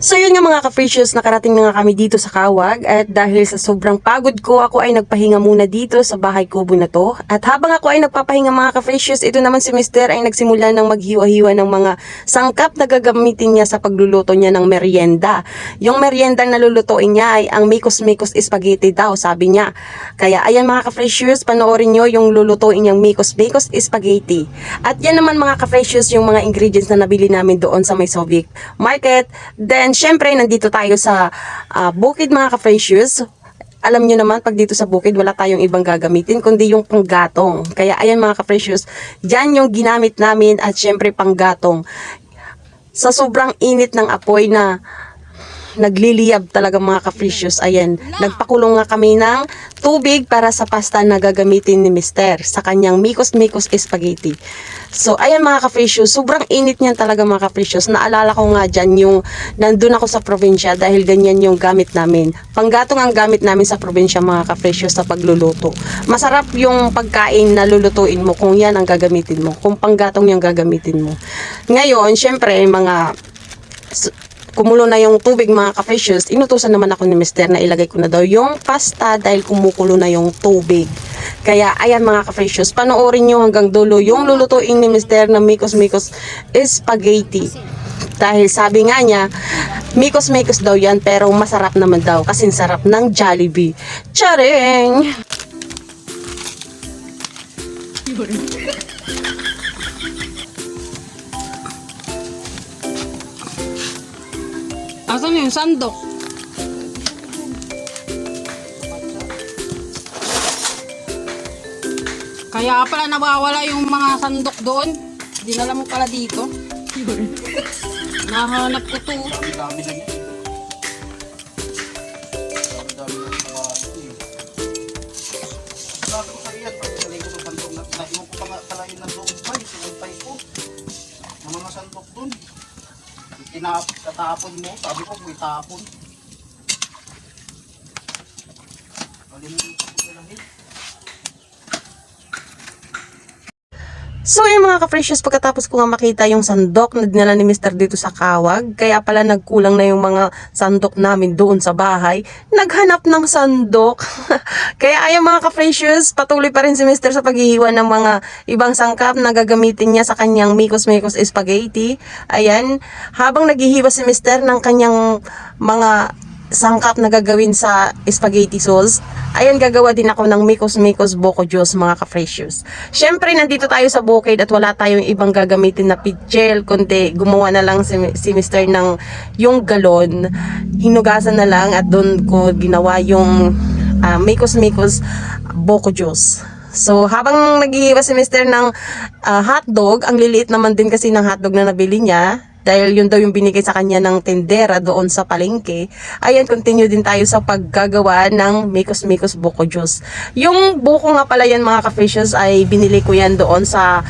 So yun nga mga ka-precious, nakarating na nga kami dito sa Kawag at dahil sa sobrang pagod ko, ako ay nagpahinga muna dito sa bahay kubo na to. At habang ako ay nagpapahinga mga ka-precious, ito naman si Mr. ay nagsimula ng maghiwa-hiwa ng mga sangkap na gagamitin niya sa pagluluto niya ng merienda. Yung merienda na lulutuin niya ay ang Mikos Spaghetti daw, sabi niya. Kaya ayan mga ka-precious, panoorin nyo yung lulutuin niyang Mikos Spaghetti. At yan naman mga ka-precious yung mga ingredients na nabili namin doon sa may Soviet Market. Then syempre, nandito tayo sa bukid mga ka-precious. Alam nyo naman, pag dito sa bukid, wala tayong ibang gagamitin, kundi yung panggatong. Kaya ayan mga ka-precious, dyan yung ginamit namin at syempre panggatong. Sa sobrang init ng apoy na nagliliyab talaga mga ka-precious, ayan, nagpakulong nga kami ng tubig para sa pasta na gagamitin ni Mr. sa kanyang Mikos Spaghetti. So, ayan mga ka-precious, sobrang init niyan talaga mga ka-precious. Naalala ko nga dyan yung nandun ako sa probinsya dahil ganyan yung gamit namin. Panggatong ang gamit namin sa probinsya mga ka-precious sa pagluluto. Masarap yung pagkain na lulutuin mo kung yan ang gagamitin mo, kung panggatong yung gagamitin mo. Ngayon, syempre, kumulo na yung tubig mga ka-precious, inutusan naman ako ni Mr. na ilagay ko na daw yung pasta dahil kumukulo na yung tubig. Kaya ayan mga ka-precious, panoorin nyo hanggang dulo yung lulutuin ni Mr. na Mikos Spaghetti. Dahil sabi nga niya, Mikos daw yan pero masarap naman daw kasi sarap ng Jollibee. Charing! Asan yung sandok? Kaya pala nawawala yung mga sandok doon. Dinala mo pala dito. Nahanap ko to. Dami lang yan. Dami lang mga sabi ko sa iyan, pag salay ko ng sandok na iwan ko pala yun ng lumpay, sinumpay ko. Ang mga sandok dun. Tatapon mo, sabi ko may tapon. Kalimutan ko dalahin. So yung mga ka-precious, pagkatapos ko nga makita yung sandok na dinala ni Mr. dito sa Kawag, kaya pala nagkulang na yung mga sandok namin doon sa bahay, naghanap ng sandok. Kaya ayun mga ka-precious, patuloy pa rin si Mr. sa paghihiwa ng mga ibang sangkap na gagamitin niya sa kanyang Mikos Spaghetti. Ayan, habang naghihiwa si Mr. ng kanyang mga sangkap na gagawin sa spaghetti sauce, ayan, gagawa din ako ng Mikos Boko Juice mga ka-precious. Syempre, nandito tayo sa bukid at wala tayong ibang gagamitin na pitchel, kundi gumawa na lang si Mr. ng yung galon, hinugasan na lang at doon ko ginawa yung Mikos Boko Juice. So, habang naghihiwa si Mr. ng hotdog, ang liliit naman din kasi ng hotdog na nabili niya, dahil yun daw yung binigay sa kanya ng tendera doon sa palengke. Ayan, continue din tayo sa paggagawa ng Mikos Boko Juice. Yung buko nga pala yan mga ka-precious ay binili ko yan doon sa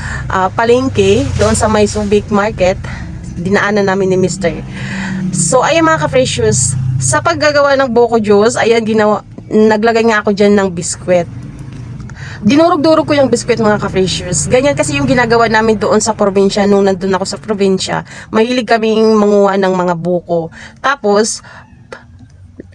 palengke, doon sa may Subic Market. Dinaanan namin ni Mr. So, ayan mga ka-precious, sa paggagawa ng Boko Juice, ayan, naglagay nga ako dyan ng biskwit. Dinurog-durog ko yung biskwit mga ka-precious. Ganyan kasi yung ginagawa namin doon sa probinsya nung nandun ako sa probinsya. Mahilig kaming manguha ng mga buko. Tapos,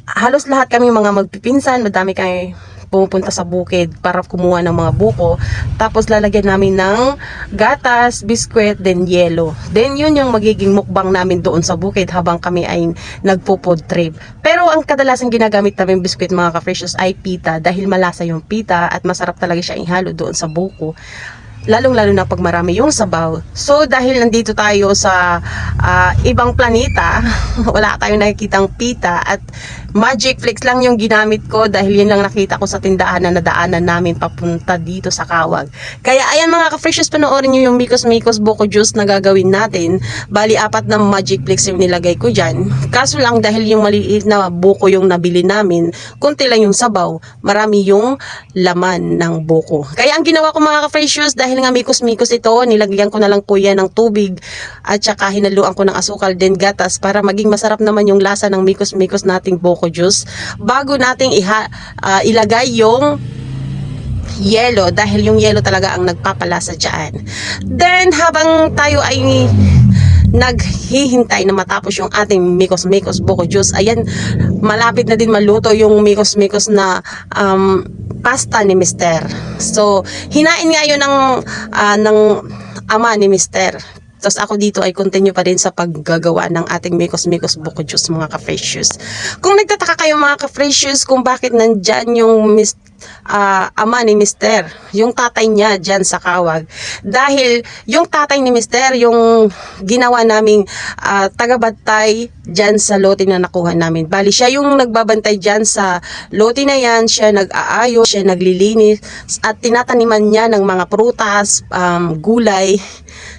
halos lahat kami mga magpipinsan, madami kami pumupunta sa bukid para kumuha ng mga buko. Tapos lalagyan namin ng gatas, biskwit, then yelo. Then yun yung magiging mukbang namin doon sa bukid habang kami ay nagpo-food trip. Pero ang kadalasan ginagamit namin biskwit mga ka-precious ay pita dahil malasa yung pita at masarap talaga siya ihalo doon sa buko. Lalong-lalo na pag marami yung sabaw. So, dahil nandito tayo sa ibang planeta, wala tayong nakikitang pita at Magic Flix lang yung ginamit ko dahil yun lang nakita ko sa tindahan na nadaanan namin papunta dito sa Kawag. Kaya ayan mga ka-precious, panoorin nyo yung Mikos Boko Juice na gagawin natin. Bali, 4 na Magic Flix yung nilagay ko dyan. Kaso lang dahil yung maliit na buko yung nabili namin, konti lang yung sabaw, marami yung laman ng buko. Kaya ang ginawa ko mga ka-precious, dahil nga Mikos ito, nilagyan ko na lang po yan ng tubig at saka hinaluan ko ng asukal din gatas para maging masarap naman yung lasa ng Mikos nating Boko Juice bago nating ilagay yung yelo dahil yung yelo talaga ang nagpapalasa dyan. Then habang tayo ay naghihintay na matapos yung ating mikos-mikos buko juice. Ayan, malapit na din maluto yung mikos-mikos na pasta ni Mister. So, hinain nga yun ng ama ni Mister. Tapos ako dito ay continue pa rin sa paggagawa ng ating mikos-mikos buko juice, mga ka-freshers. Kung nagtataka kayo mga ka-freshers kung bakit nandyan yung ama ni Mister, yung tatay niya dyan sa Kawag. Dahil yung tatay ni Mister, yung ginawa naming tagabantay dyan sa lote na nakuha namin. Bali, siya yung nagbabantay dyan sa lote na yan, siya nag-aayos, siya naglilinis, at tinataniman niya ng mga prutas, gulay.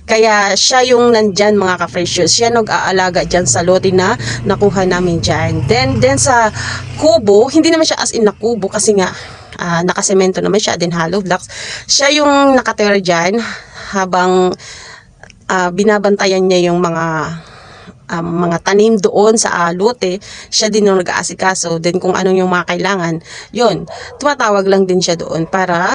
Kaya siya yung nandyan mga ka-freshers. Siya nag-aalaga dyan sa lote na nakuha namin dyan. Then sa kubo, hindi naman siya as in na kubo kasi nga nakasemento naman siya, din hollow blocks. Siya yung nakatira dyan habang binabantayan niya yung mga tanim doon sa lote. Siya din yung nag-aasikaso. Then kung anong yung mga kailangan, yun, tumatawag lang din siya doon para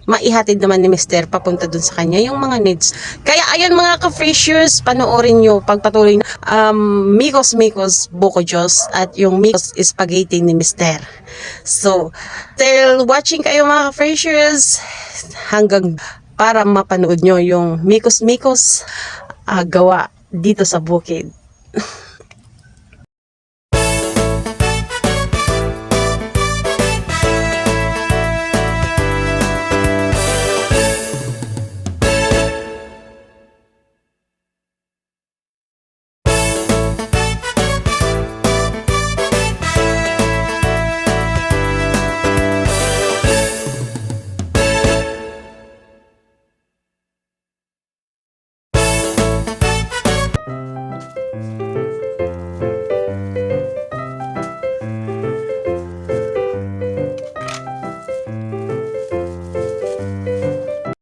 maihatid naman ni Mister papunta dun sa kanya yung mga needs. Kaya ayan mga ka-freshers, panoorin nyo pagpatuloy na mikos-mikos buko juice at yung mikos spaghetti ni Mister. So, till watching kayo mga ka-freshers hanggang para mapanood nyo yung mikos-mikos gawa dito sa bukid.